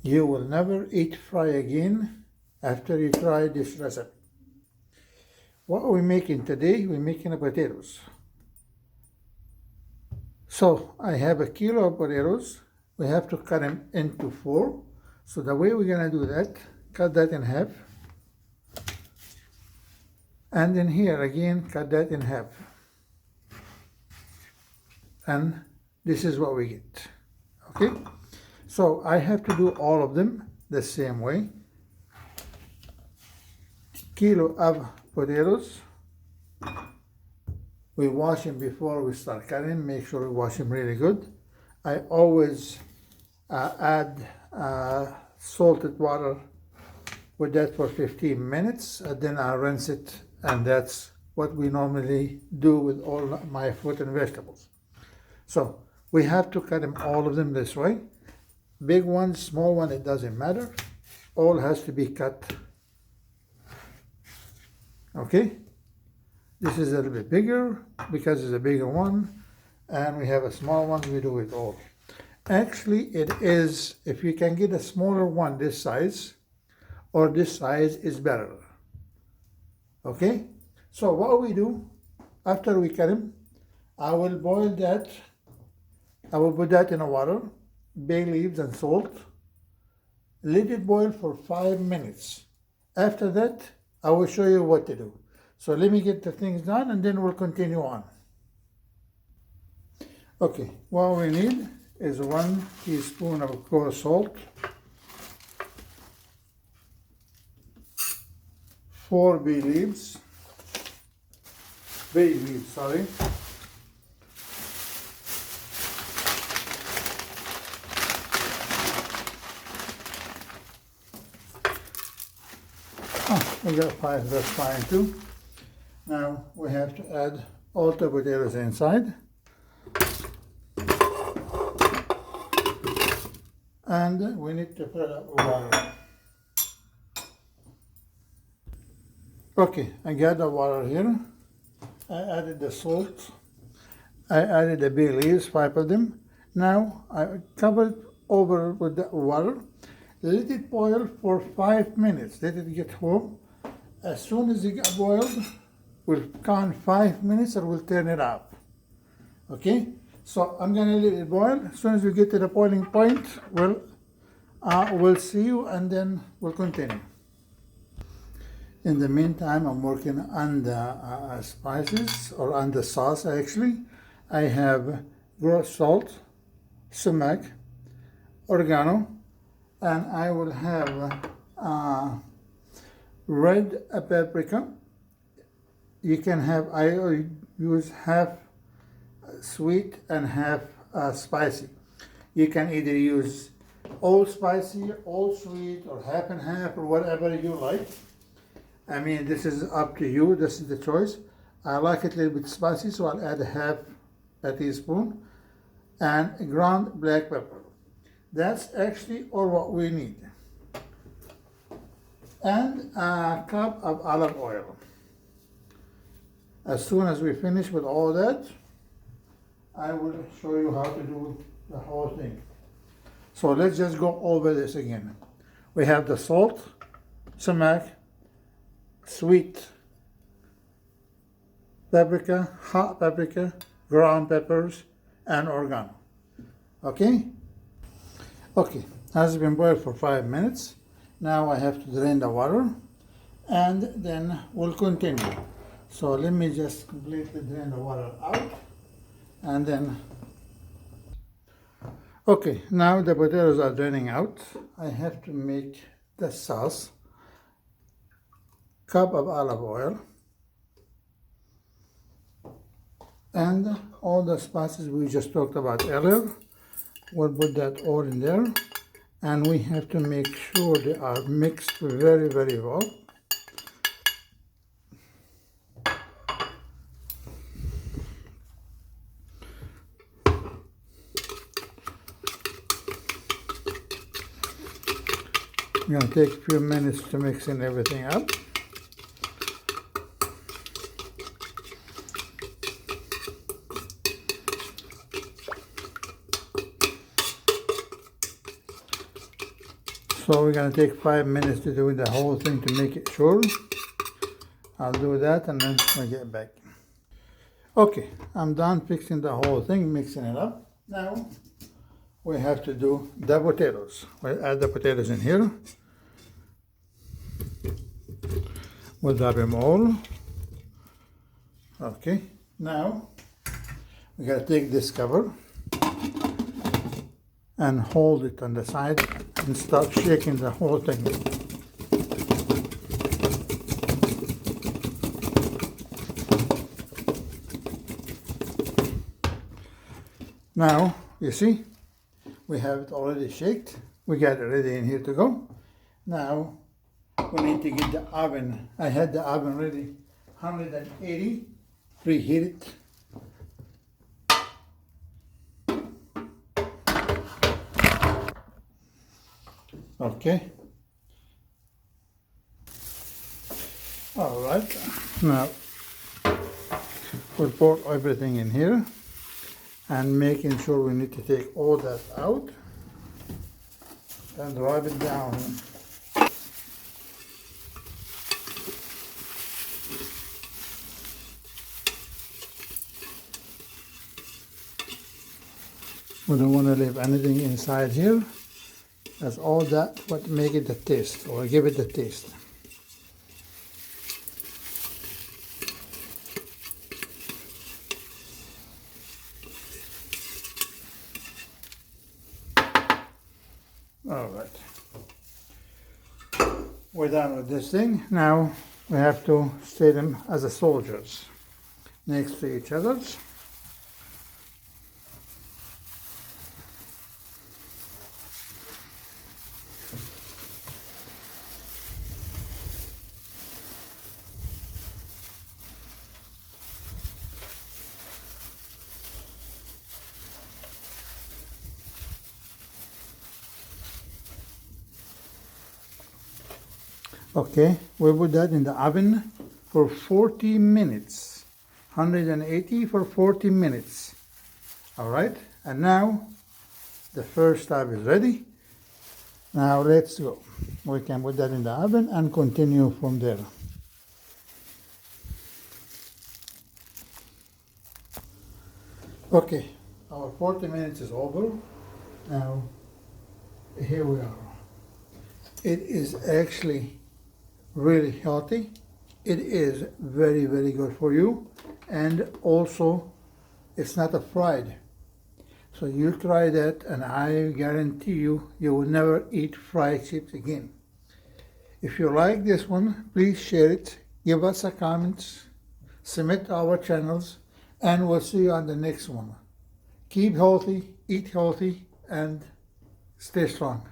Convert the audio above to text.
You will never eat fry again after you try this recipe. What are we making today? We're making potatoes. So I have a kilo of potatoes. We have to cut them into 4. So the way we're gonna do that, cut that in half. And then here again, cut that in half. And this is what we get, okay? So I have to do all of them the same way. Kilo of potatoes. We wash them before we start cutting. Make sure we wash them really good. I always add salted water with that for 15 minutes, and then I rinse it, and that's what we normally do with all my fruit and vegetables. So we have to cut them, all of them, this way. Big one, small one, it doesn't matter. All has to be cut. Okay? This is a little bit bigger because it's a bigger one, and we have a small one, we do it all. Actually, it is, if you can get a smaller one this size, or this size is better. Okay? So what we do, after we cut them, I will boil that. I will put that in the water, bay leaves and salt. Let it boil for 5 minutes. After that, I will show you what to do. So let me get the things done and then we'll continue on. Okay, what we need is 1 teaspoon of coarse salt, 4 bay leaves, sorry. Oh, we got 5, that's fine too. Now we have to add all the potatoes inside. And we need to put up water. Okay, I got the water here. I added the salt. I added the bay leaves, 5 of them. Now I cover it over with the water. Let it boil for 5 minutes. Let it get warm. As soon as it gets boiled, we'll count 5 minutes and we'll turn it up. Okay? So I'm gonna let it boil. As soon as we get to the boiling point, we'll see you and then we'll continue. In the meantime, I'm working on the spices, or on the sauce actually. I have ground salt, sumac, oregano, and I will have red paprika. You can have, I use half sweet and half spicy. You can either use all spicy, all sweet, or half and half, or whatever you like. I mean, this is up to you. This is the choice. I like it a little bit spicy, so I'll add half a teaspoon, and ground black pepper. That's actually all what we need. And a cup of olive oil. As soon as we finish with all that, I will show you how to do the whole thing. So let's just go over this again. We have the salt, sumac, sweet paprika, hot paprika, ground peppers, and oregano. Okay? Okay, has been boiled for 5 minutes. Now I have to drain the water, and then we'll continue. So let me just completely drain the water out, and then, okay, now the potatoes are draining out. I have to make the sauce. Cup of olive oil, and all the spices we just talked about earlier. We'll put that all in there, and we have to make sure they are mixed very, very well. It's going to take a few minutes to mix in everything up. So we're gonna take 5 minutes to do the whole thing to make it sure. I'll do that and then we'll get back. Okay, I'm done fixing the whole thing, mixing it up. Now we have to do the potatoes. We'll add the potatoes in here. We'll drop them all. Okay, now we gotta take this cover and hold it on the side and start shaking the whole thing. Now, you see, we have it already shaked. We got it ready in here to go. Now, we need to get the oven. I had the oven ready, 180, preheat it. Okay. All right. Now, we'll pour everything in here and making sure we need to take all that out and rub it down. We don't want to leave anything inside here. That's all that what make it the taste, or give it the taste. All right. We're done with this thing. Now we have to stay them as a soldiers next to each other. Okay, we put that in the oven for 40 minutes. 180 for 40 minutes. All right, and now the first tab is ready. Now let's go. We can put that in the oven and continue from there. Okay, our 40 minutes is over. Now, here we are. It is actually really healthy. It is very, very good for you. And also, it's not a fried. So you try that and I guarantee you, you will never eat fried chips again. If you like this one, please share it. Give us a comment. Submit to our channels. And we'll see you on the next one. Keep healthy, eat healthy, and stay strong.